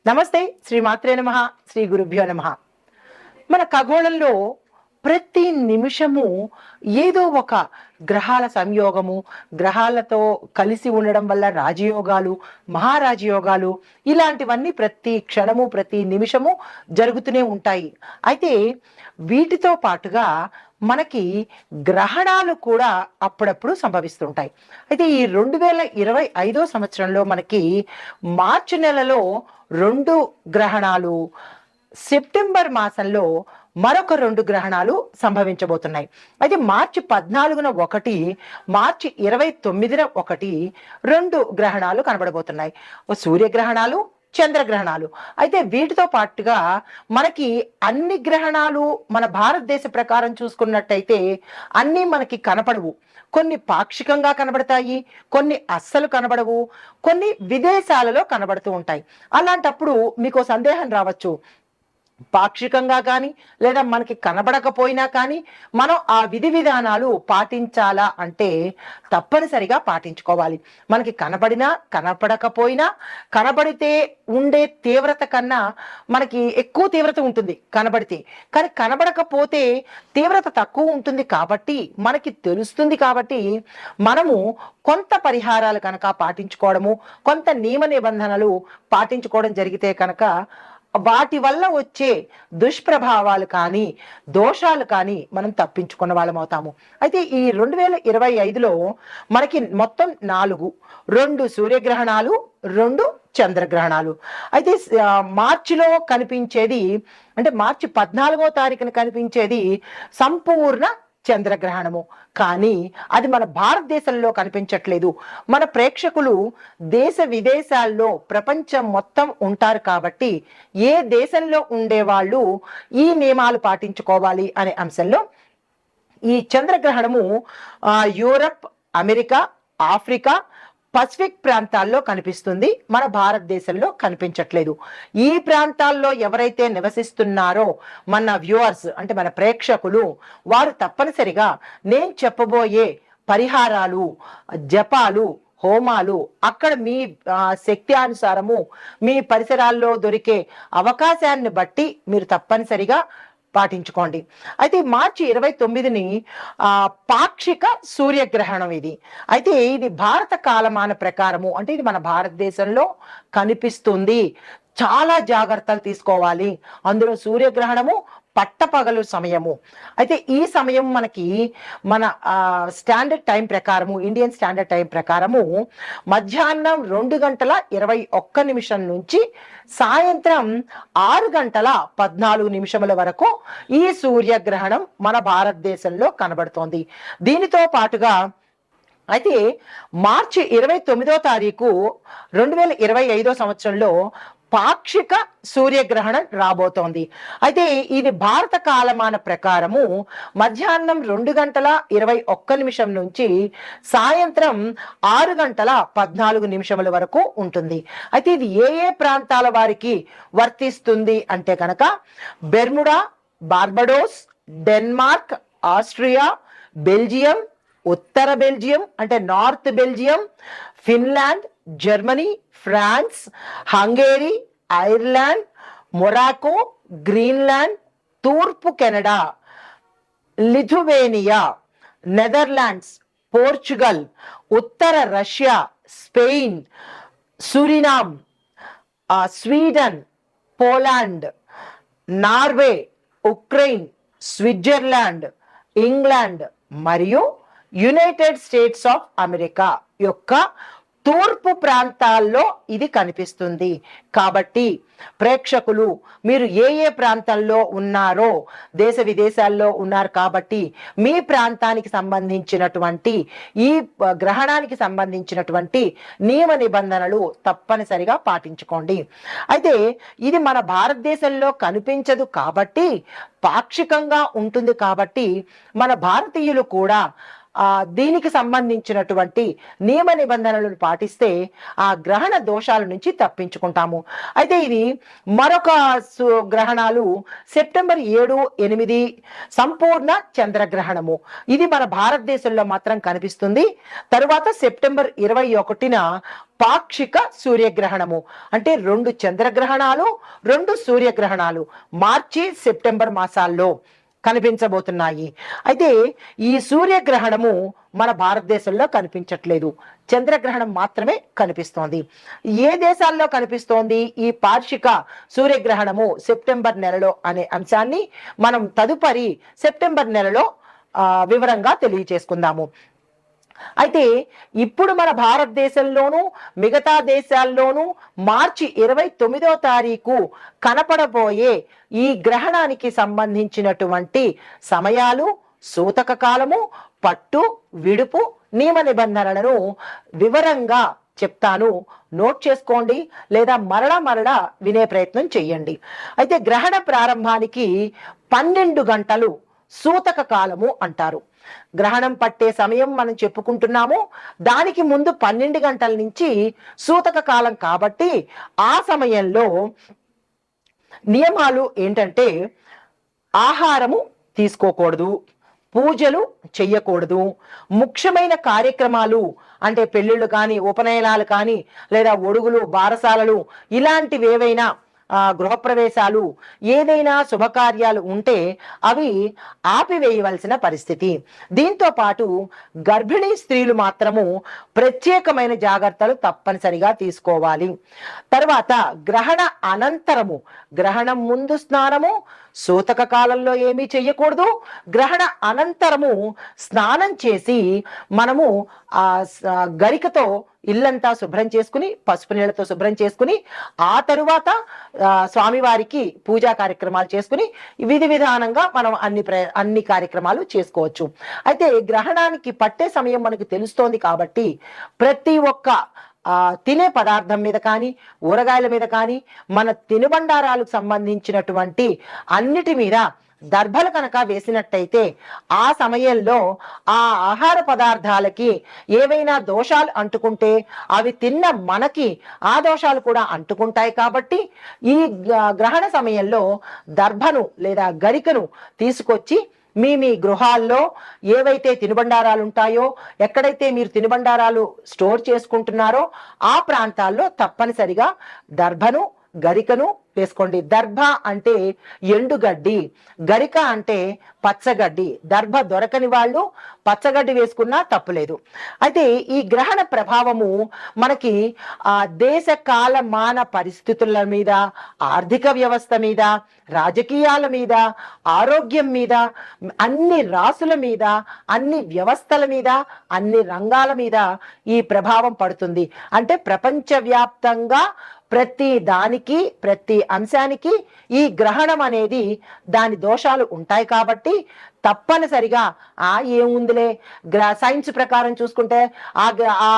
నమస్తే. శ్రీ మాత్రే నమః. శ్రీ గురుభ్యో నమః. మన ఖగోళంలో ప్రతి నిమిషము ఏదో ఒక గ్రహాల సంయోగము, గ్రహాలతో కలిసి ఉండడం వల్ల రాజయోగాలు, మహారాజయోగాలు ఇలాంటివన్నీ ప్రతి క్షణము, ప్రతి నిమిషము జరుగుతూనే ఉంటాయి. అయితే వీటితో పాటుగా మనకి గ్రహణాలు కూడా అప్పుడప్పుడు సంభవిస్తుంటాయి. అయితే ఈ 2025 సంవత్సరంలో మనకి మార్చి నెలలో 2 గ్రహణాలు, సెప్టెంబర్ మాసంలో మరొక 2 గ్రహణాలు సంభవించబోతున్నాయి. అయితే మార్చి 14న ఒకటి, మార్చి 29న ఒకటి 2 గ్రహణాలు కనబడబోతున్నాయి. సూర్యగ్రహణాలు, చంద్రగ్రహణాలు. అయితే వీటితో పాటుగా మనకి అన్ని గ్రహణాలు మన భారతదేశ ప్రకారం చూసుకున్నట్టయితే అన్నీ మనకి కనపడవు. కొన్ని పాక్షికంగా కనబడతాయి, కొన్ని అస్సలు కనబడవు, కొన్ని విదేశాలలో కనబడుతూ ఉంటాయి. అలాంటప్పుడు మీకు సందేహం రావచ్చు, పాక్షికంగా కానీ లేదా మనకి కనబడకపోయినా కానీ మనం ఆ విధి విధానాలు పాటించాలా అంటే తప్పనిసరిగా పాటించుకోవాలి. మనకి కనబడినా కనపడకపోయినా, కనబడితే ఉండే తీవ్రత కన్నా మనకి ఎక్కువ తీవ్రత ఉంటుంది కనబడితే, కానీ కనబడకపోతే తీవ్రత తక్కువ ఉంటుంది. కాబట్టి మనకి తెలుస్తుంది. కాబట్టి మనము కొంత పరిహారాలు కనుక పాటించుకోవడము, కొంత నియమ నిబంధనలు పాటించుకోవడం జరిగితే కనుక వాటి వల్ల వచ్చే దుష్ప్రభావాలు కానీ, దోషాలు కానీ మనం తప్పించుకున్న వాళ్ళం అవుతాము. అయితే ఈ 2025లో మనకి మొత్తం 2 సూర్యగ్రహణాలు, 2 చంద్రగ్రహణాలు. అయితే మార్చిలో కనిపించేది, అంటే మార్చి 14వ తారీఖున కనిపించేది సంపూర్ణ చంద్రగ్రహణము. కానీ అది మన భారతదేశంలో కనిపించట్లేదు. మన ప్రేక్షకులు దేశ విదేశాల్లో, ప్రపంచం మొత్తం ఉంటారు. కాబట్టి ఏ దేశంలో ఉండేవాళ్ళు ఈ నియమాలు పాటించుకోవాలి అనే అంశంలో ఈ చంద్రగ్రహణము యూరప్, అమెరికా, ఆఫ్రికా, పసిఫిక్ ప్రాంతాల్లో కనిపిస్తుంది. మన భారతదేశంలో కనిపించట్లేదు. ఈ ప్రాంతాల్లో ఎవరైతే నివసిస్తున్నారో మన వ్యూవర్స్, అంటే మన ప్రేక్షకులు, వారు తప్పనిసరిగా నేను చెప్పబోయే పరిహారాలు, జపాలు, హోమాలు అక్కడ మీ శక్తి అనుసారము మీ పరిసరాల్లో దొరికే అవకాశాన్ని బట్టి మీరు తప్పనిసరిగా పాటించుకోండి. అయితే మార్చి 29ని పాక్షిక సూర్యగ్రహణం ఇది. అయితే ఇది భారత కాలమాన ప్రకారము, అంటే ఇది మన భారతదేశంలో కనిపిస్తుంది. చాలా జాగ్రత్తలు తీసుకోవాలి. అందులో సూర్యగ్రహణము పట్టపగలు సమయము. అయితే ఈ సమయం మనకి మన స్టాండర్డ్ టైం ప్రకారము, ఇండియన్ స్టాండర్డ్ టైం ప్రకారము మధ్యాహ్నం 2:21 నుంచి సాయంత్రం 6:14 వరకు ఈ సూర్యగ్రహణం మన భారతదేశంలో కనబడుతోంది. దీనితో పాటుగా అయితే మార్చి 29వ తారీఖు 2025 సంవత్సరంలో పాక్షిక సూర్యగ్రహణం రాబోతోంది. అయితే ఇది భారత కాలమాన ప్రకారము మధ్యాహ్నం 2:21 నుంచి సాయంత్రం 6:14 వరకు ఉంటుంది. అయితే ఇది ఏ ఏ ప్రాంతాల వారికి వర్తిస్తుంది అంటే కనుక Bermuda, Barbados, Denmark, Austria, Belgium, ఉత్తర బెల్జియం అంటే north Belgium, Finland, Germany, France, Hungary, Ireland, Morocco, Greenland, తూర్పు కెనడా, లిథువేనియా, నెదర్లాండ్స్, పోర్చుగల్, ఉత్తర Russia, Spain, Suriname, Sweden, Poland, Norway, Ukraine, Switzerland, England మరియు యునైటెడ్ స్టేట్స్ ఆఫ్ అమెరికా యొక్క తూర్పు ప్రాంతాల్లో ఇది కనిపిస్తుంది. కాబట్టి ప్రేక్షకులు మీరు ఏ ఏ ప్రాంతాల్లో ఉన్నారో, దేశ విదేశాల్లో ఉన్నారు కాబట్టి మీ ప్రాంతానికి సంబంధించినటువంటి ఈ గ్రహణానికి సంబంధించినటువంటి నియమ నిబంధనలు తప్పనిసరిగా పాటించుకోండి. అయితే ఇది మన భారతదేశంలో కనిపించదు కాబట్టి, పాక్షికంగా ఉంటుంది కాబట్టి మన భారతీయులు కూడా దీనికి సంబంధించినటువంటి నియమ నిబంధనలను పాటిస్తే ఆ గ్రహణ దోషాల నుంచి తప్పించుకుంటాము. అయితే ఇది మరొక గ్రహణాలు సెప్టెంబర్ 7, 8 సంపూర్ణ చంద్రగ్రహణము. ఇది మన భారతదేశంలో మాత్రం కనిపిస్తుంది. తరువాత సెప్టెంబర్ 21న పాక్షిక సూర్యగ్రహణము, అంటే 2 చంద్రగ్రహణాలు 2 సూర్యగ్రహణాలు మార్చి సెప్టెంబర్ మాసాల్లో కనిపించబోతున్నాయి. అయితే ఈ సూర్యగ్రహణము మన భారతదేశంలో కనిపించట్లేదు, చంద్రగ్రహణం మాత్రమే కనిపిస్తోంది. ఏ దేశాల్లో కనిపిస్తోంది ఈ పాక్షిక సూర్యగ్రహణము సెప్టెంబర్ నెలలో అనే అంశాన్ని మనం తదుపరి సెప్టెంబర్ నెలలో వివరంగా తెలియచేసుకుందాము. అయితే ఇప్పుడు మన భారతదేశంలోనూ మిగతా దేశాల్లోనూ మార్చి 29వ తారీఖు కనపడబోయే ఈ గ్రహణానికి సంబంధించినటువంటి సమయాలు, సూతక కాలము, పట్టు విడుపు నియమ నిబంధనలను వివరంగా చెప్తాను. నోట్ చేసుకోండి లేదా మరలా వినే ప్రయత్నం చెయ్యండి. అయితే గ్రహణ ప్రారంభానికి 12 గంటలు సూతక కాలము అంటారు. గ్రహణం పట్టే సమయం మనం చెప్పుకుంటున్నాము, దానికి ముందు 12 గంటల నుంచి సూతక కాలం కాబట్టి ఆ సమయంలో నియమాలు ఏంటంటే ఆహారము తీసుకోకూడదు, పూజలు చెయ్యకూడదు, ముఖ్యమైన కార్యక్రమాలు అంటే పెళ్ళిళ్ళు కానీ, ఉపనయనాలు కానీ, లేదా ఒడుగులు, బారసాలలు ఇలాంటివి ఏవైనా గృహప్రవేశాలు ఏదైనా శుభకార్యాలు ఉంటే అవి ఆపివేయవలసిన పరిస్థితి. దీంతో పాటు గర్భిణీ స్త్రీలు మాత్రము ప్రత్యేకమైన జాగ్రత్తలు తప్పనిసరిగా తీసుకోవాలి. తర్వాత గ్రహణ అనంతరము, గ్రహణం ముందు స్నానము, సూతక కాలంలో ఏమీ చెయ్యకూడదు. గ్రహణ అనంతరము స్నానం చేసి మనము గరికతో ఇల్లంతా శుభ్రం చేసుకుని, పసుపు నీళ్లతో శుభ్రం చేసుకుని, ఆ తరువాత స్వామివారికి పూజా కార్యక్రమాలు చేసుకుని విధి విధానంగా మనం అన్ని కార్యక్రమాలు చేసుకోవచ్చు. అయితే గ్రహణానికి పట్టే సమయం మనకు తెలుస్తోంది కాబట్టి ప్రతి ఒక్క తినే పదార్థం మీద కానీ, ఊరగాయల మీద కానీ, మన తినుబండారాలకు సంబంధించినటువంటి అన్నిటి మీద దర్భలు కనుక వేసినట్టయితే ఆ సమయంలో ఆ ఆహార పదార్థాలకి ఏవైనా దోషాలు అంటుకుంటే అవి తిన్న మనకి ఆ దోషాలు కూడా అంటుకుంటాయి. కాబట్టి ఈ గ్రహణ సమయంలో దర్భను లేదా గరికను తీసుకొచ్చి మీ గృహాల్లో ఏవైతే తినుబండారాలు ఉంటాయో, ఎక్కడైతే మీరు తినుబండారాలు స్టోర్ చేసుకుంటున్నారో ఆ ప్రాంతాల్లో తప్పనిసరిగా దర్భను, గరికను వేసుకోండి. దర్భ అంటే ఎండుగడ్డి, గరిక అంటే పచ్చగడ్డి. దర్భ దొరకని వాళ్ళు పచ్చగడ్డి వేసుకున్నా తప్పులేదు. అయితే ఈ గ్రహణ ప్రభావము మనకి దేశ కాలమాన పరిస్థితుల మీద, ఆర్థిక వ్యవస్థ మీద, రాజకీయాల మీద, ఆరోగ్యం మీద, అన్ని రాసుల మీద, అన్ని వ్యవస్థల మీద, అన్ని రంగాల మీద ఈ ప్రభావం పడుతుంది. అంటే ప్రపంచవ్యాప్తంగా ప్రతి దానికి, ప్రతి అంశానికి ఈ గ్రహణం అనేది దాని దోషాలు ఉంటాయి. కాబట్టి తప్పనిసరిగా ఏముందిలే, సైన్స్ ప్రకారం చూసుకుంటే ఆ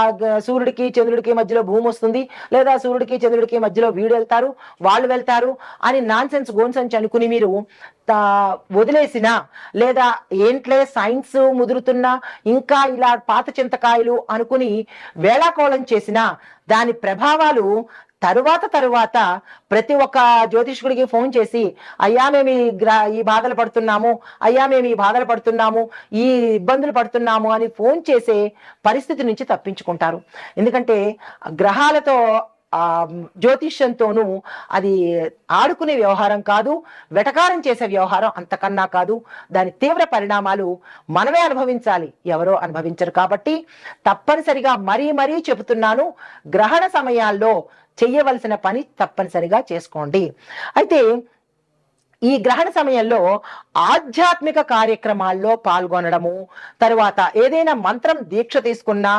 సూర్యుడికి చంద్రుడికి మధ్యలో భూమి వస్తుంది, లేదా సూర్యుడికి చంద్రుడికి మధ్యలో వీడు వెళ్తారు, వాళ్ళు వెళ్తారు అని నాన్సెన్స్ గోన్సెన్స్ అనుకుని మీరు వదిలేసినా, లేదా ఏంట్లే సైన్స్ ముదురుతున్నా, ఇంకా ఇలా పాత చింతకాయలు అనుకుని వేళాకోళం చేసినా దాని ప్రభావాలు తరువాత ప్రతి ఒక్క జ్యోతిష్కుడికి ఫోన్ చేసి అయ్యా మేము ఈ బాధలు పడుతున్నాము, అయ్యా మేము ఈ బాధలు పడుతున్నాము, ఈ ఇబ్బందులు పడుతున్నాము అని ఫోన్ చేసే పరిస్థితి నుంచి తప్పించుకుంటారు. ఎందుకంటే గ్రహాలతో జ్యోతిష్యంతోనూ అది ఆడుకునే వ్యవహారం కాదు, వెటకారం చేసే వ్యవహారం అంతకన్నా కాదు. దాని తీవ్ర పరిణామాలు మనమే అనుభవించాలి, ఎవరో అనుభవించరు. కాబట్టి తప్పనిసరిగా మరీ చెబుతున్నాను, గ్రహణ సమయాల్లో చెయ్యవలసిన పని తప్పనిసరిగా చేసుకోండి. అయితే ఈ గ్రహణ సమయంలో ఆధ్యాత్మిక కార్యక్రమాల్లో పాల్గొనడము, తరువాత ఏదైనా మంత్రం దీక్ష తీసుకున్నా,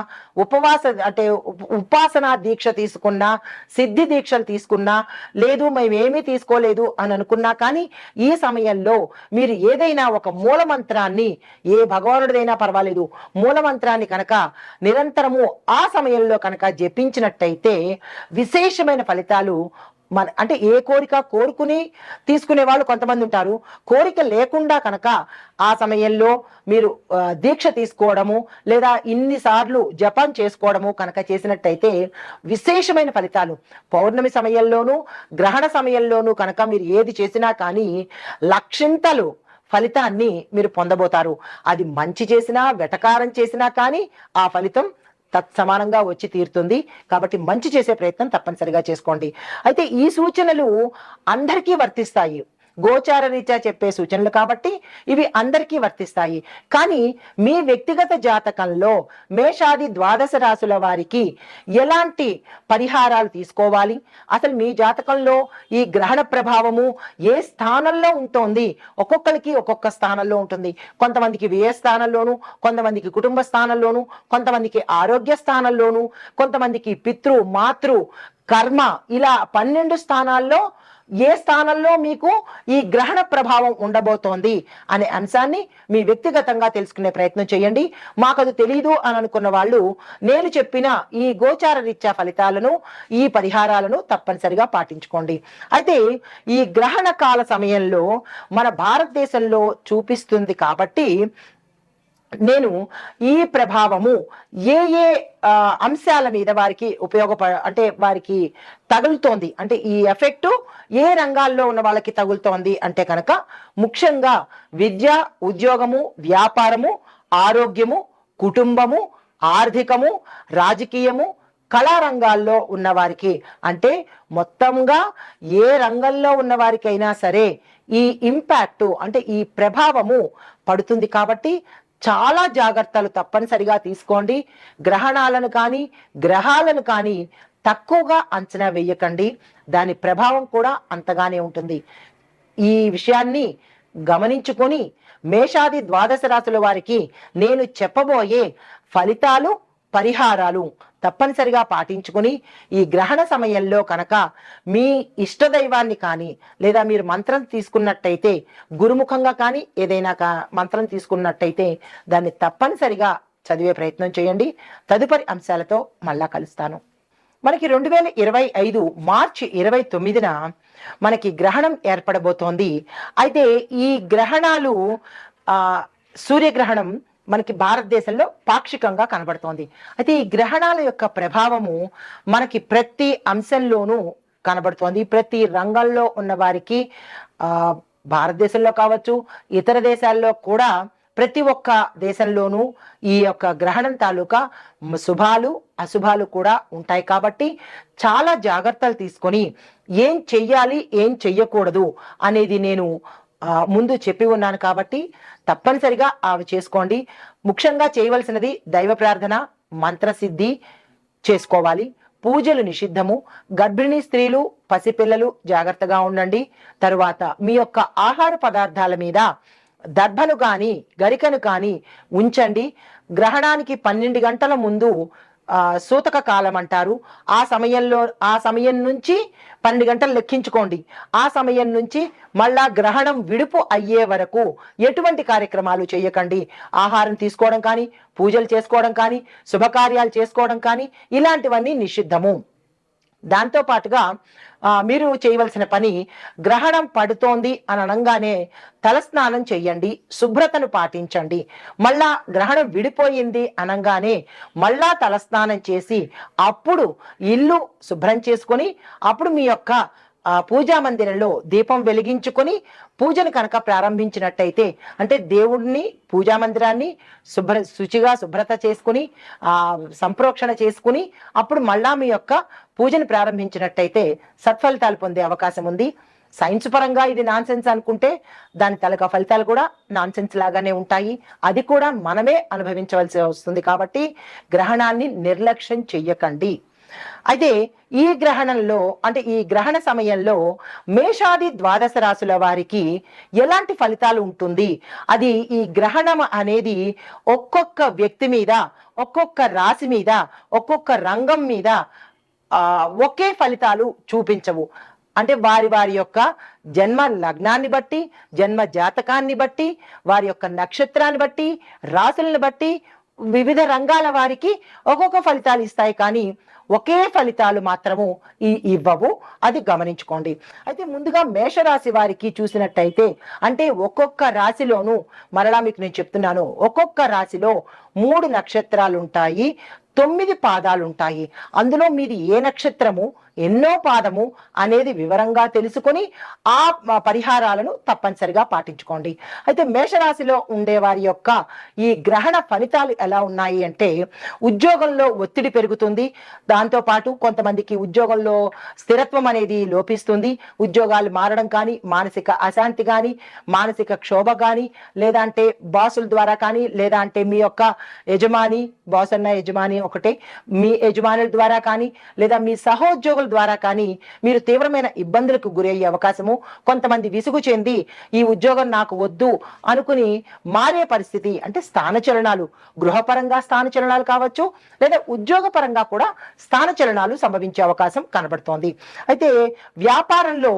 ఉపాసనా దీక్ష తీసుకున్నా, సిద్ధి దీక్షలు తీసుకున్నా, లేదు మేమేమీ తీసుకోలేదు అని అనుకున్నా కానీ ఈ సమయంలో మీరు ఏదైనా ఒక మూలమంత్రాన్ని, ఏ భగవానుడిదైనా పర్వాలేదు, మూలమంత్రాన్ని కనుక నిరంతరము ఆ సమయంలో కనుక జపించినట్టయితే విశేషమైన ఫలితాలు అంటే ఏ కోరిక కోరుకుని తీసుకునే వాళ్ళు కొంతమంది ఉంటారు. కోరిక లేకుండా కనుక ఆ సమయంలో మీరు దీక్ష తీసుకోవడము లేదా ఇన్నిసార్లు జపం చేసుకోవడము కనుక చేసినట్టయితే విశేషమైన ఫలితాలు పౌర్ణమి సమయంలోనూ గ్రహణ సమయంలోనూ కనుక మీరు ఏది చేసినా కానీ లక్షింతలు ఫలితాన్ని మీరు పొందబోతారు. అది మంచి చేసినా వెటకారం చేసినా కానీ ఆ ఫలితం తత్సమానంగా వచ్చి తీరుతుంది. కాబట్టి మంచి చేసే ప్రయత్నం తప్పనిసరిగా చేసుకోండి. అయితే ఈ సూచనలు అందరికీ వర్తిస్తాయి. గోచార రీత్యా చెప్పే సూచనలు కాబట్టి ఇవి అందరికీ వర్తిస్తాయి. కానీ మీ వ్యక్తిగత జాతకంలో మేషాది ద్వాదశ రాశుల వారికి ఎలాంటి పరిహారాలు తీసుకోవాలి, అసలు మీ జాతకంలో ఈ గ్రహణ ప్రభావము ఏ స్థానంలో ఉంటుంది, ఒక్కొక్కరికి ఒక్కొక్క స్థానంలో ఉంటుంది. కొంతమందికి వ్యయ స్థానంలోను, కొంతమందికి కుటుంబ స్థానంలోను, కొంతమందికి ఆరోగ్య స్థానంలోను, కొంతమందికి పితృ మాతృ కర్మ, ఇలా 12 స్థానాల్లో ఏ స్థానంలో మీకు ఈ గ్రహణ ప్రభావం ఉండబోతోంది అనే అంశాన్ని మీ వ్యక్తిగతంగా తెలుసుకునే ప్రయత్నం చేయండి. మాకు అది తెలీదు అని అనుకున్న వాళ్ళు నేను చెప్పిన ఈ గోచార రీత్యా ఫలితాలను, ఈ పరిహారాలను తప్పనిసరిగా పాటించుకోండి. అయితే ఈ గ్రహణ కాల సమయంలో మన భారతదేశంలో చూపిస్తుంది కాబట్టి నేను ఈ ప్రభావము ఏ ఏ అంశాల మీద వారికి అంటే వారికి తగులుతోంది, అంటే ఈ ఎఫెక్ట్ ఏ రంగాల్లో ఉన్న వాళ్ళకి తగులుతోంది అంటే కనుక ముఖ్యంగా విద్య, ఉద్యోగము, వ్యాపారము, ఆరోగ్యము, కుటుంబము, ఆర్థికము, రాజకీయము, కళారంగాల్లో ఉన్న వారికి, అంటే మొత్తంగా ఏ రంగంలో ఉన్న వారికైనా సరే ఈ ఇంపాక్ట్ అంటే ఈ ప్రభావము పడుతుంది. కాబట్టి చాలా జాగ్రత్తలు తప్పనిసరిగా తీసుకోండి. గ్రహణాలను కానీ గ్రహాలను కానీ తక్కువగా అంచనా వేయకండి. దాని ప్రభావం కూడా అంతగానే ఉంటుంది. ఈ విషయాన్ని గమనించుకొని మేషాది ద్వాదశ రాశుల వారికి నేను చెప్పబోయే ఫలితాలు, పరిహారాలు తప్పనిసరిగా పాటించుకుని ఈ గ్రహణ సమయంలో కనుక మీ ఇష్టదైవాన్ని కానీ లేదా మీరు మంత్రం తీసుకున్నట్టయితే గురుముఖంగా కానీ ఏదైనా మంత్రం తీసుకున్నట్టయితే దాన్ని తప్పనిసరిగా చదివే ప్రయత్నం చేయండి. తదుపరి అంశాలతో మళ్ళా కలుస్తాను. మనకి 2025 మార్చి 29న మనకి గ్రహణం ఏర్పడబోతోంది. అయితే ఈ గ్రహణాలు సూర్యగ్రహణం మనకి భారతదేశంలో పాక్షికంగా కనబడుతోంది. అయితే ఈ గ్రహణాల యొక్క ప్రభావము మనకి ప్రతి అంశంలోనూ కనబడుతోంది. ప్రతి రంగంలో ఉన్న వారికి భారతదేశంలో కావచ్చు, ఇతర దేశాల్లో కూడా ప్రతి ఒక్క దేశంలోనూ ఈ యొక్క గ్రహణం తాలూకా శుభాలు అశుభాలు కూడా ఉంటాయి. కాబట్టి చాలా జాగ్రత్తలు తీసుకొని ఏం చెయ్యాలి, ఏం చెయ్యకూడదు అనేది నేను ముందు చెప్పి ఉన్నాను. కాబట్టి తప్పనిసరిగా అవి చేసుకోండి. ముఖ్యంగా చేయవలసినది దైవ ప్రార్థన, మంత్రసిద్ధి చేసుకోవాలి. పూజలు నిషిద్ధము. గర్భిణీ స్త్రీలు, పసిపిల్లలు జాగ్రత్తగా ఉండండి. తరువాత మీ యొక్క ఆహార పదార్థాల మీద దర్భను కానీ గరికను కానీ ఉంచండి. గ్రహణానికి 12 గంటల ముందు సూతక కాలం అంటారు. ఆ సమయం నుంచి 12 గంటలు లెక్కించుకోండి. ఆ సమయం నుంచి మళ్ళా గ్రహణం విడుపు అయ్యే వరకు ఎటువంటి కార్యక్రమాలు చేయకండి. ఆహారం తీసుకోవడం కానీ, పూజలు చేసుకోవడం కానీ, శుభకార్యాలు చేసుకోవడం కానీ ఇలాంటివన్నీ నిషిద్ధము. దాంతో పాటుగా మీరు చేయవలసిన పని, గ్రహణం పడుతోంది అని అనగానే తలస్నానం చెయ్యండి, శుభ్రతను పాటించండి. మళ్ళా గ్రహణం విడిపోయింది అనగానే మళ్ళా తలస్నానం చేసి అప్పుడు ఇల్లు శుభ్రం చేసుకొని అప్పుడు మీ యొక్క పూజా మందిరంలో దీపం వెలిగించుకొని పూజను కనుక ప్రారంభించినట్టయితే, అంటే దేవుడిని పూజా మందిరాన్ని శుచిగా శుభ్రత చేసుకుని సంప్రోక్షణ చేసుకుని అప్పుడు మళ్ళా మీ యొక్క పూజను ప్రారంభించినట్టయితే సత్ఫలితాలు పొందే అవకాశం ఉంది. సైన్స్ పరంగా ఇది నాన్ సెన్స్ అనుకుంటే దాని తలక ఫలితాలు కూడా నాన్ సెన్స్ లాగానే ఉంటాయి. అది కూడా మనమే అనుభవించవలసి వస్తుంది. కాబట్టి గ్రహణాన్ని నిర్లక్ష్యం చెయ్యకండి. అయితే ఈ గ్రహణంలో, అంటే ఈ గ్రహణ సమయంలో మేషాది ద్వాదశ రాశుల వారికి ఎలాంటి ఫలితాలు ఉంటుంది, అది ఈ గ్రహణం అనేది ఒక్కొక్క వ్యక్తి మీద, ఒక్కొక్క రాశి మీద, ఒక్కొక్క రంగం మీద ఒకే ఫలితాలు చూపించవు. అంటే వారి వారి యొక్క జన్మ లగ్నాన్ని బట్టి, జన్మ జాతకాన్ని బట్టి, వారి యొక్క నక్షత్రాన్ని బట్టి, రాశులను బట్టి వివిధ రంగాల వారికి ఒక్కొక్క ఫలితాలు ఇస్తాయి. కానీ ఒకే ఫలితాలు మాత్రము ఇవ్వవు, అది గమనించుకోండి. అయితే ముందుగా మేషరాశి వారికి చూసినట్టయితే, అంటే ఒక్కొక్క రాశిలోనూ మరలా మీకు నేను చెప్తున్నాను, ఒక్కొక్క రాశిలో 3 నక్షత్రాలు ఉంటాయి, 9 పాదాలు ఉంటాయి. అందులో మీది ఏ నక్షత్రము, ఎన్నో పాదము అనేది వివరంగా తెలుసుకొని ఆ పరిహారాలను తప్పనిసరిగా పాటించుకోండి. అయితే మేషరాశిలో ఉండే వారి యొక్క ఈ గ్రహణ ఫలితాలు ఎలా ఉన్నాయి అంటే, ఉద్యోగంలో ఒత్తిడి పెరుగుతుంది, దాంతోపాటు కొంతమందికి ఉద్యోగంలో స్థిరత్వం అనేది లోపిస్తుంది, ఉద్యోగాలు మారడం కానీ, మానసిక అశాంతి కానీ, మానసిక క్షోభ కానీ, లేదా అంటే బాసుల ద్వారా కానీ, లేదా అంటే మీ యొక్క యజమాని, బాస్ అన్న యజమాని ఒకటే, మీ యజమానుల ద్వారా కానీ, లేదా మీ సహోద్యోగుల ద్వారా కానీ మీరు తీవ్రమైన ఇబ్బందులకు గురయ్యే అవకాశము, కొంతమంది విసుగు చెంది ఈ ఉద్యోగం నాకు వద్దు అనుకుని మారే పరిస్థితి, అంటే స్థానచలనాలు, గృహపరంగా స్థానచలనాలు కావచ్చు, లేదా ఉద్యోగపరంగా కూడా స్థానచలనాలు సంభవించే అవకాశం కనబడుతోంది. అయితే వ్యాపారంలో,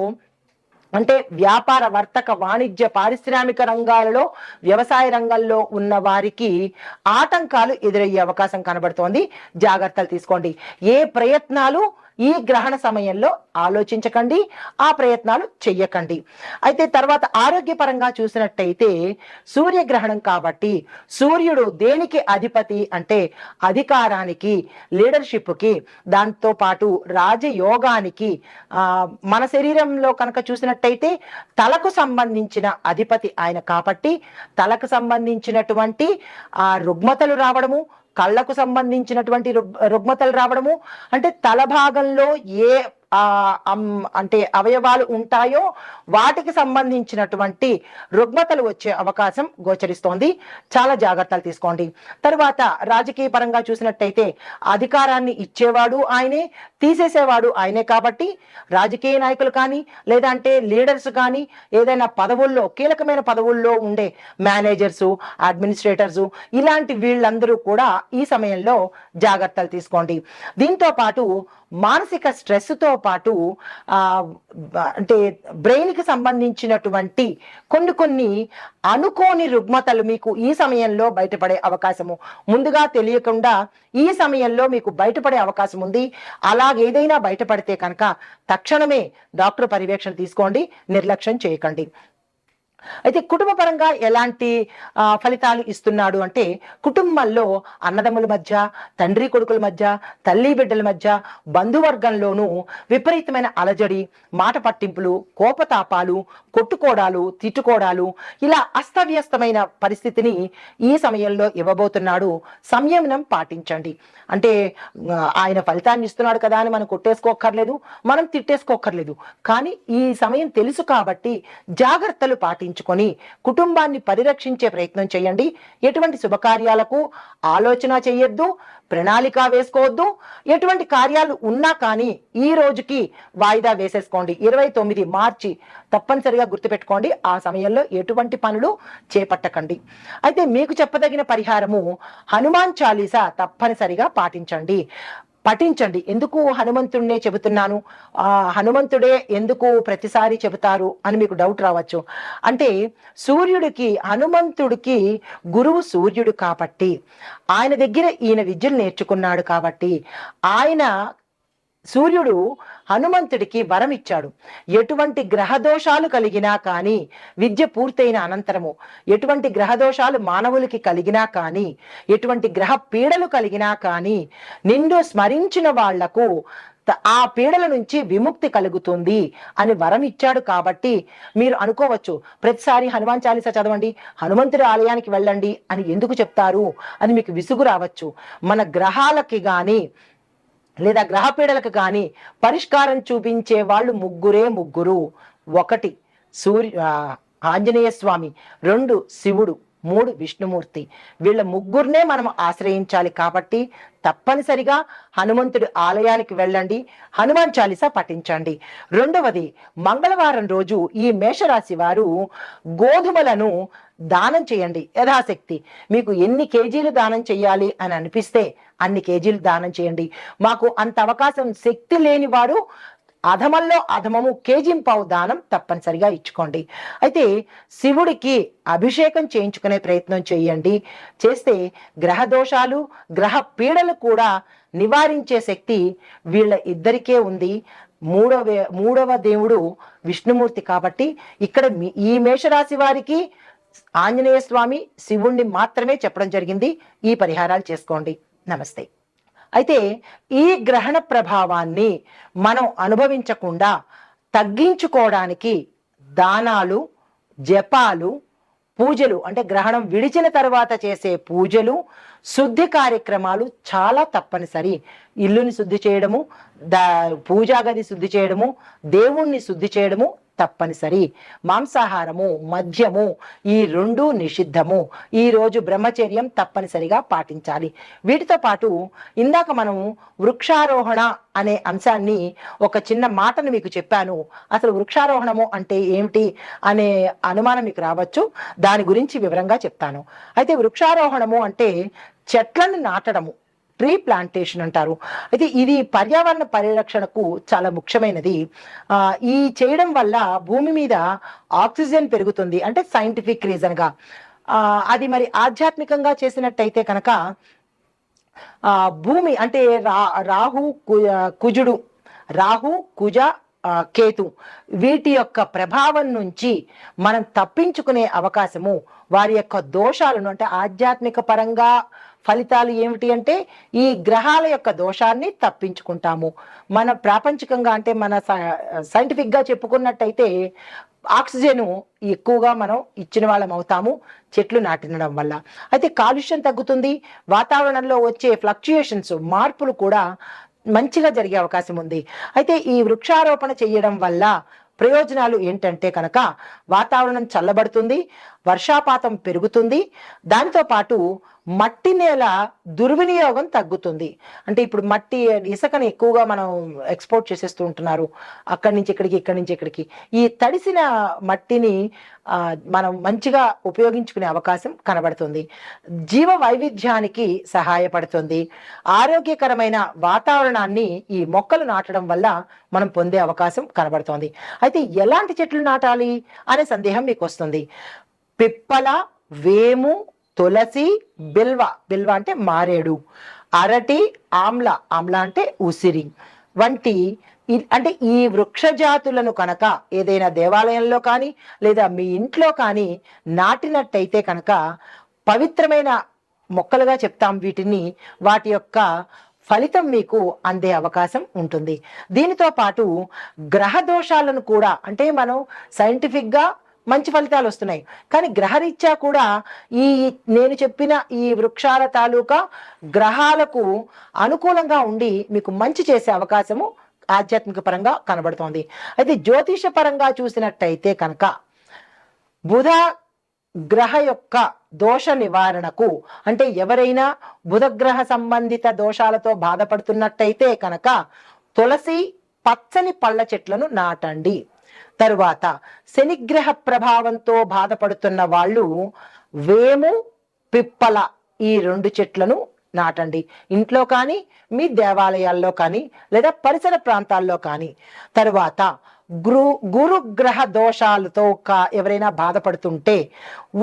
అంటే వ్యాపార, వర్తక, వాణిజ్య, పారిశ్రామిక రంగాలలో, వ్యవసాయ రంగంలో ఉన్న వారికి ఆటంకాలు ఎదురయ్యే అవకాశం కనబడుతోంది. జాగ్రత్తలు తీసుకోండి. ఏ ప్రయత్నాలు ఈ గ్రహణ సమయంలో ఆలోచించకండి, ఆ ప్రయత్నాలు చెయ్యకండి. అయితే తర్వాత ఆరోగ్యపరంగా చూసినట్టయితే, సూర్యగ్రహణం కాబట్టి సూర్యుడు దేనికి అధిపతి అంటే అధికారానికి, లీడర్షిప్కి, దాంతో పాటు రాజయోగానికి, మన శరీరంలో కనుక చూసినట్టయితే తలకు సంబంధించిన అధిపతి ఆయన కాబట్టి తలకు సంబంధించినటువంటి రుగ్మతలు రావడము, కళ్ళకు సంబంధించినటువంటి రుగ్మతలు రావడము, అంటే తల భాగంలో ఏ అంటే అవయవాలు ఉంటాయో వాటికి సంబంధించినటువంటి రుగ్మతలు వచ్చే అవకాశం గోచరిస్తోంది. చాలా జాగ్రత్తలు తీసుకోండి. తర్వాత రాజకీయ పరంగా చూసినట్టయితే అధికారాన్ని ఇచ్చేవాడు ఆయనే, తీసేసేవాడు ఆయనే కాబట్టి రాజకీయ నాయకులు కానీ, లేదంటే లీడర్స్ కానీ, ఏదైనా పదవుల్లో, కీలకమైన పదవుల్లో ఉండే మేనేజర్సు, అడ్మినిస్ట్రేటర్సు, ఇలాంటి వీళ్ళందరూ కూడా ఈ సమయంలో జాగ్రత్తలు తీసుకోండి. దీంతో పాటు మానసిక స్ట్రెస్తో పాటు అంటే బ్రెయిన్కి సంబంధించినటువంటి కొన్ని అనుకోని రుగ్మతలు మీకు ఈ సమయంలో బయటపడే అవకాశము, ముందుగా తెలియకుండా ఈ సమయంలో మీకు బయటపడే అవకాశం ఉంది. అలాగేదైనా బయటపడితే కనుక తక్షణమే డాక్టర్ పర్యవేక్షణ తీసుకోండి, నిర్లక్ష్యం చేయకండి. అయితే కుటుంబ పరంగా ఎలాంటి ఫలితాలు ఇస్తున్నాడు అంటే, కుటుంబంలో అన్నదమ్ముల మధ్య, తండ్రి కొడుకుల మధ్య, తల్లి బిడ్డల మధ్య, బంధువర్గంలోనూ విపరీతమైన అలజడి, మాట పట్టింపులు, కోపతాపాలు, కొట్టుకోవడాలు, తిట్టుకోవడాలు, ఇలా అస్తవ్యస్తమైన పరిస్థితిని ఈ సమయంలో ఇవ్వబోతున్నాడు. సంయమనం పాటించండి. అంటే ఆయన ఫలితాన్ని ఇస్తున్నాడు కదా అని మనం కొట్టేసుకోక్కర్లేదు, మనం తిట్టేసుకోక్కర్లేదు. కానీ ఈ సమయం తెలుసు కాబట్టి జాగ్రత్తలు పాటించుకొని కుటుంబాన్ని పరిరక్షించే ప్రయత్నం చేయండి. ఎటువంటి శుభకార్యాలకు ఆలోచన చేయొద్దు, ప్రణాళిక వేసుకోవద్దు. ఎటువంటి కార్యాలు ఉన్నా కానీ ఈ రోజుకి వాయిదా వేసేసుకోండి. 29 మార్చి తప్పనిసరిగా గుర్తుపెట్టుకోండి. ఆ సమయంలో ఎటువంటి పనులు చేపట్టకండి. అయితే మీకు చెప్పదగిన పరిహారము హనుమాన్ చాలీసా తప్పనిసరిగా పఠించండి. ఎందుకు హనుమంతుడినే చెబుతున్నాను, హనుమంతుడే ఎందుకు ప్రతిసారి చెబుతారు అని మీకు డౌట్ రావచ్చు. అంటే హనుమంతుడికి గురువు సూర్యుడు కాబట్టి, ఆయన దగ్గర ఈయన విద్యలు నేర్చుకున్నాడు కాబట్టి, సూర్యుడు హనుమంతుడికి వరం ఇచ్చాడు. ఎటువంటి గ్రహదోషాలు కలిగినా కానీ, విద్య పూర్తయిన అనంతరము ఎటువంటి గ్రహదోషాలు మానవులకి కలిగినా కానీ, ఎటువంటి గ్రహ పీడలు కలిగినా కానీ, నిన్ను స్మరించిన వాళ్లకు ఆ పీడల నుంచి విముక్తి కలుగుతుంది అని వరం ఇచ్చాడు. కాబట్టి మీరు అనుకోవచ్చు, ప్రతిసారి హనుమాన్ చాలీసా చదవండి, హనుమంతుడి ఆలయానికి వెళ్ళండి అని ఎందుకు చెప్తారు అని మీకు విసుగు రావచ్చు. మన గ్రహాలకి కానీ లేదా గ్రహపీడలకు కానీ పరిష్కారం చూపించే వాళ్ళు ముగ్గురు. 1 ఆంజనేయ స్వామి, 2 శివుడు, 3 విష్ణుమూర్తి. వీళ్ళ ముగ్గురునే మనం ఆశ్రయించాలి. కాబట్టి తప్పనిసరిగా హనుమంతుడి ఆలయానికి వెళ్ళండి, హనుమాన్ చాలీసా పఠించండి. 2వది, మంగళవారం రోజు ఈ మేషరాశి వారు గోధుమలను దానం చేయండి యథాశక్తి. మీకు ఎన్ని కేజీలు దానం చేయాలి అని అనిపిస్తే అన్ని కేజీలు దానం చేయండి. మాకు అంత అవకాశం శక్తి లేని వారు అధమంలో అధమము కేజింపావు దానం తప్పనిసరిగా ఇచ్చుకోండి. అయితే శివుడికి అభిషేకం చేయించుకునే ప్రయత్నం చేయండి. చేస్తే గ్రహ దోషాలు, గ్రహ పీడలు కూడా నివారించే శక్తి వీళ్ళ ఇద్దరికే ఉంది. మూడవ దేవుడు విష్ణుమూర్తి కాబట్టి ఇక్కడ ఈ మేషరాశి వారికి ఆంజనేయ స్వామి, శివుణ్ణి మాత్రమే చెప్పడం జరిగింది. ఈ పరిహారాలు చేసుకోండి. నమస్తే. అయితే ఈ గ్రహణ ప్రభావాన్ని మనం అనుభవించకుండా తగ్గించుకోవడానికి దానాలు, జపాలు, పూజలు అంటే గ్రహణం విడిచిన తర్వాత చేసే పూజలు, శుద్ధి కార్యక్రమాలు చాలా తప్పనిసరి. ఇల్లుని శుద్ధి చేయడము, పూజా గది శుద్ధి చేయడము, దేవుణ్ణి శుద్ధి చేయడము తప్పనిసరి. మాంసాహారము, మద్యము ఈ రెండూ నిషిద్ధము. ఈ రోజు బ్రహ్మచర్యం తప్పనిసరిగా పాటించాలి. వీటితో పాటు ఇందాక మనం వృక్షారోహణ అనే అంశాన్ని ఒక చిన్న మాటను మీకు చెప్పాను. అసలు వృక్షారోహణము అంటే ఏమిటి అనే అనుమానం మీకు రావచ్చు. దాని గురించి వివరంగా చెప్తాను. అయితే వృక్షారోహణము అంటే చెట్లను నాటడము, ట్రీ ప్లాంటేషన్ అంటారు. అయితే ఇది పర్యావరణ పరిరక్షణకు చాలా ముఖ్యమైనది. ఈ చేయడం వల్ల భూమి మీద ఆక్సిజన్ పెరుగుతుంది అంటే సైంటిఫిక్ రీజన్గా. అది మరి ఆధ్యాత్మికంగా చేసినట్టయితే కనుక భూమి అంటే రాహు కుజుడు, రాహు కుజ కేతు వీటి యొక్క ప్రభావం నుంచి మనం తప్పించుకునే అవకాశము, వారి యొక్క దోషాలను అంటే ఆధ్యాత్మిక పరంగా ఫలితాలు ఏమిటి అంటే ఈ గ్రహాల యొక్క దోషాన్ని తప్పించుకుంటాము. మన ప్రాపంచికంగా అంటే మన సైంటిఫిక్గా చెప్పుకున్నట్టయితే ఆక్సిజన్ ఎక్కువగా మనం ఇచ్చిన వాళ్ళం అవుతాము చెట్లు నాటినడం వల్ల. అయితే కాలుష్యం తగ్గుతుంది, వాతావరణంలో వచ్చే ఫ్లక్చుయేషన్స్, మార్పులు కూడా మంచిగా జరిగే అవకాశం ఉంది. అయితే ఈ వృక్షారోపణ చేయడం వల్ల ప్రయోజనాలు ఏంటంటే కనుక వాతావరణం చల్లబడుతుంది, వర్షాపాతం పెరుగుతుంది, దానితో పాటు మట్టి నేల దుర్వినియోగం తగ్గుతుంది. అంటే ఇప్పుడు మట్టి ఇసుకని ఎక్కువగా మనం ఎక్స్పోర్ట్ చేసేస్తూ ఉంటున్నారు, అక్కడి నుంచి ఇక్కడికి, ఇక్కడి నుంచి ఇక్కడికి. ఈ తడిసిన మట్టిని మనం మంచిగా ఉపయోగించుకునే అవకాశం కనబడుతుంది. జీవ వైవిధ్యానికి సహాయపడుతుంది. ఆరోగ్యకరమైన వాతావరణాన్ని ఈ మొక్కలు నాటడం వల్ల మనం పొందే అవకాశం కనబడుతోంది. అయితే ఎలాంటి చెట్లు నాటాలి అనే సందేహం మీకు వస్తుంది. పిప్పల, వేము, తులసి, బిల్వ, బిల్వ అంటే మారేడు, అరటి, ఆమ్ల, ఆమ్ల అంటే ఉసిరి వంటి అంటే ఈ వృక్ష జాతులను కనుక ఏదైనా దేవాలయంలో కానీ లేదా మీ ఇంట్లో కానీ నాటినట్టయితే కనుక పవిత్రమైన మొక్కలుగా చెప్తాం వీటిని. వాటి యొక్క ఫలితం మీకు అందే అవకాశం ఉంటుంది. దీనితో పాటు గ్రహ దోషాలను కూడా అంటే మనం సైంటిఫిక్గా మంచి ఫలితాలు వస్తున్నాయి, కానీ గ్రహరీత్యా కూడా ఈ నేను చెప్పిన ఈ వృక్షాల తాలూకా గ్రహాలకు అనుకూలంగా ఉండి మీకు మంచి చేసే అవకాశము ఆధ్యాత్మిక పరంగా కనబడుతోంది. అయితే జ్యోతిష పరంగా చూసినట్టయితే కనుక బుధ గ్రహ యొక్క దోష నివారణకు అంటే ఎవరైనా బుధగ్రహ సంబంధిత దోషాలతో బాధపడుతున్నట్టయితే కనుక తులసి, పచ్చని పళ్ళ చెట్లను నాటండి. తరువాత శనిగ్రహ ప్రభావంతో బాధపడుతున్న వాళ్ళు వేము, పిప్పల ఈ 2 చెట్లను నాటండి. ఇంట్లో కానీ మీ దేవాలయాల్లో కానీ లేదా పరిసర ప్రాంతాల్లో కానీ. తరువాత గురుగ్రహ దోషాలతో ఎవరైనా బాధపడుతుంటే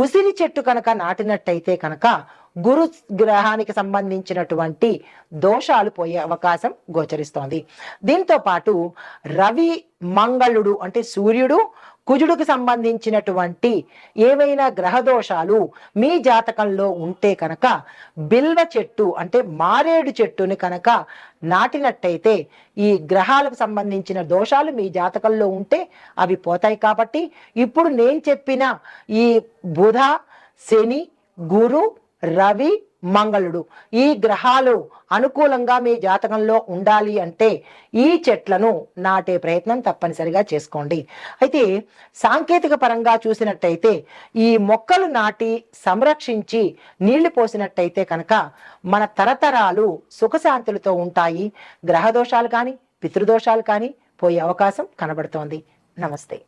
ఉసిరి చెట్టు కనుక నాటినట్టయితే కనుక గురు గ్రహానికి సంబంధించినటువంటి దోషాలు పోయే అవకాశం గోచరిస్తోంది. దీంతో పాటు రవి, మంగళుడు అంటే సూర్యుడు, కుజుడికి సంబంధించినటువంటి ఏవైనా గ్రహ దోషాలు మీ జాతకంలో ఉంటే కనుక బిల్వ చెట్టు అంటే మారేడు చెట్టుని కనుక నాటినట్టయితే ఈ గ్రహాలకు సంబంధించిన దోషాలు మీ జాతకంలో ఉంటే అవి పోతాయి. కాబట్టి ఇప్పుడు నేను చెప్పిన ఈ బుధ, శని, గురు, రవి, మంగళుడు ఈ గ్రహాలు అనుకూలంగా మీ జాతకంలో ఉండాలి అంటే ఈ చెట్లను నాటే ప్రయత్నం తప్పనిసరిగా చేసుకోండి. అయితే సాంకేతిక పరంగా చూసినట్టయితే ఈ మొక్కలు నాటి సంరక్షించి నీళ్లు పోసినట్టయితే కనుక మన తరతరాలు సుఖశాంతులతో ఉంటాయి. గ్రహ దోషాలు కానీ పితృదోషాలు కానీ పోయే అవకాశం కనబడుతోంది. నమస్తే.